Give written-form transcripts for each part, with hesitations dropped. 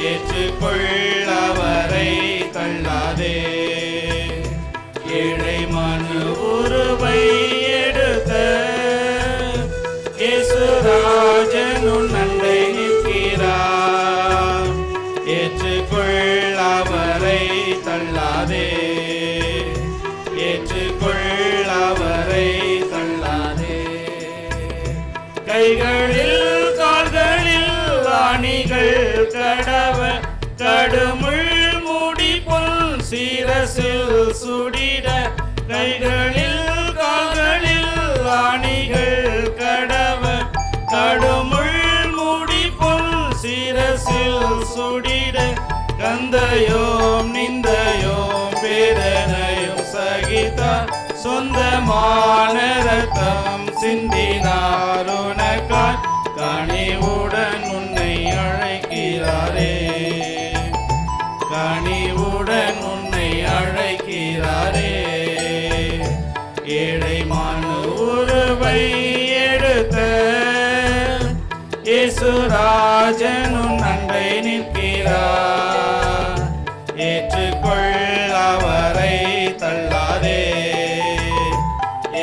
ஏற்றுக்கொள் அவரை தள்ளாதே. ஏழை மனு உருவை எடுத்த இயேசுராஜன் உன் அண்டை நிற்கிறார். ஏற்றுக்கொள் அவரை தள்ளாதே. ஏற்றுக்கொள் அவரை தள்ளாதே. கைகளில் கால்களில் ஆணிகள் கடவ கடுமுள் மூடி பொன் சீரசில் சுடிட. கைகளில் கால்களில் ஆணிகள் கடவ கடுமுள் மூடி பொன் சீரசில் சுடிட. கந்தையோம் நிந்தையோம் வேதனையும் சகித்தார். சொந்தமான ரத்தம் சிந்தினார் உனக்காய். கனிவுடன் உன்னை அழைக்கிறாரே. கனிவுடன் உன்னை அழைக்கிறாரே. ஏழை மனு உருவை எடுத்த இயேசுராஜன் உன் அண்டை நிற்கிறார். ஏற்றுக்கொள் அவரை தள்ளாதே.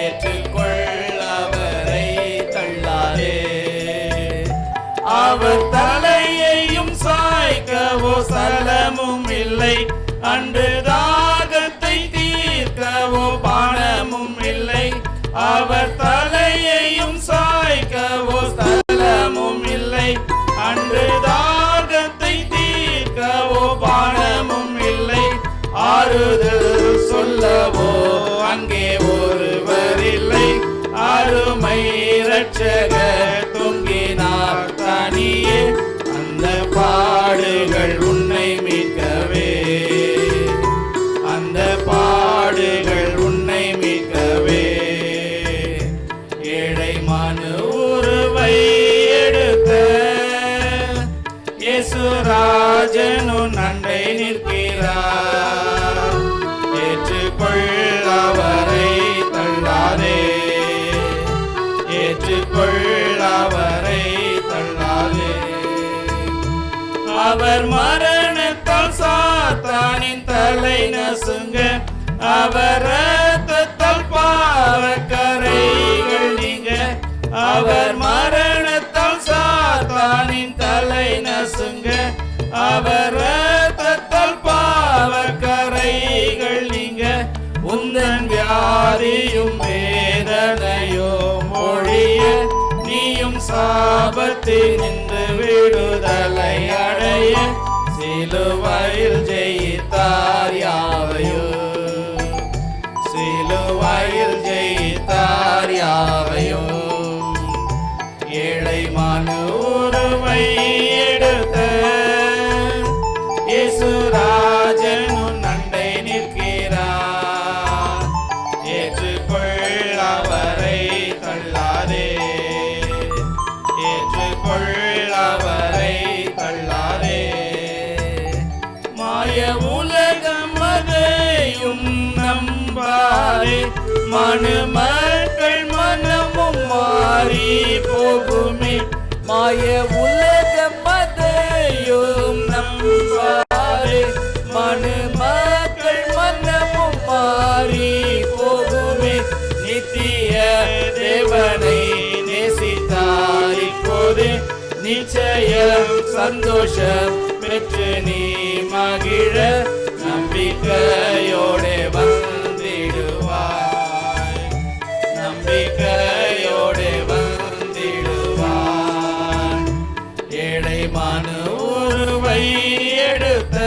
ஏற்றுக்கொள் அவரை தள்ளாதே. அவர் தலையையும் சாய்க்கவோ சலமும் இல்லை. அன்று தாகத்தை தீர்க்கவோ பானமும் இல்லை. அவர் தலையையும் சாய்க்கவோ சலமும் இல்லை. அன்று தாகத்தை தீர்க்கவோ பானமும் இல்லை. ஆறுதல் சொல்லவோ அங்கே ஒருவர் இல்லை. அருமை இரட்சகர் தொங்கினார் தனியே. அந்த பாடுகள் உன்னை மீட்கவே. அந்த பாடுகள் உன்னை மீட்கவே. ஏழை மனு உருவை எடுத்த இயேசுராஜன் உன் அண்டை நிற்கிறார். ஏற்றுக்கொள் அவரை தள்ளாதே. ஏற்றுக்கொள் அவரை தள்ளாதே. அவர் மரணத்தால் சாத்தானின் தலை நசுங்க. அவர் இரத்தத்தால் பாவக்கரைகள் நீங்க. அவர் மரணத்தால் சாத்தானின் தலை நசுங்க. அவர் இரத்தத்தால் பாவக்கரைகள் நீங்க. உந்தன் வியாதியும் வேதனையோ மொழிய. நீயும் சாபத்தில் நின்று விடுதலை அடைய. சிலுவையில் ஜெயித்தார் யாவையோ. சிலுவையில் ஜெயித்தார் யாவையோ. ஏழை மனு உருவை எடுத்த இயேசுராஜன் உன் அண்டை நிற்கிறார். ஏற்றுக்கொள் அவரை தள்ளாதே. ஏற்றுக்கொள் அவரை தள்ளாதே. மாய உலகம் அதையும் நம்பாதே. மனு மக்கள் மனமும் மாறி போகுமே. மாய உலகம் அதையும் நம்பாதே. மனு மக்கள் மனமும் மாறி போகுமே. நித்திய தேவனை நேசித்தார் இப்போது. நிச்சயம் சந்தோஷம் பெற்று நீ மகிழ. நம்பிக்கையோடு வந்திடுவாய். நம்பிக்கையோடு வந்திடுவாய். ஏழை மனு உருவை எடுத்த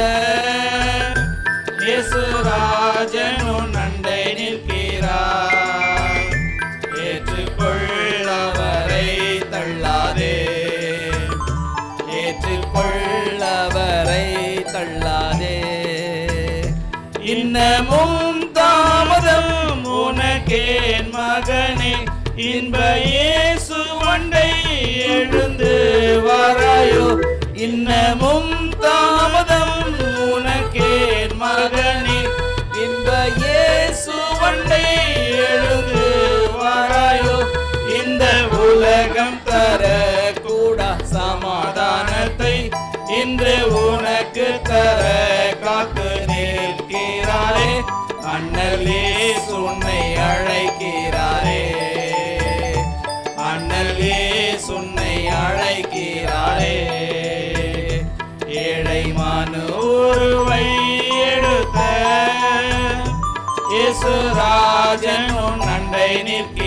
இயேசுராஜன் உன் அண்டை நிற்கிறார். ஏற்றுக்கொள் அவரை தள்ளாதே. ஏற்றுக்கொள் அவரை தள்ளாதே. இன்னமும் தாமதம் உனக்கேன் மகனே. இன்ப இயேசு அண்டை எழுந்து வாராயோ. இன்னமும் தாமதம் உனக்கேன் மகனே. இன்ப இயேசு அண்டை எழுந்து வாராயோ. இந்த உலகம் தர கூட சமாதானத்தை இன்று உன அண்ணல் இயேசு உன்னை அழைக்கிறாரே, அண்ணல் இயேசு உன்னை அழைக்கிறாரே. ஏழை மனு உருவை எடுத்த இயேசு ராஜன் உன் அண்டை நிற்க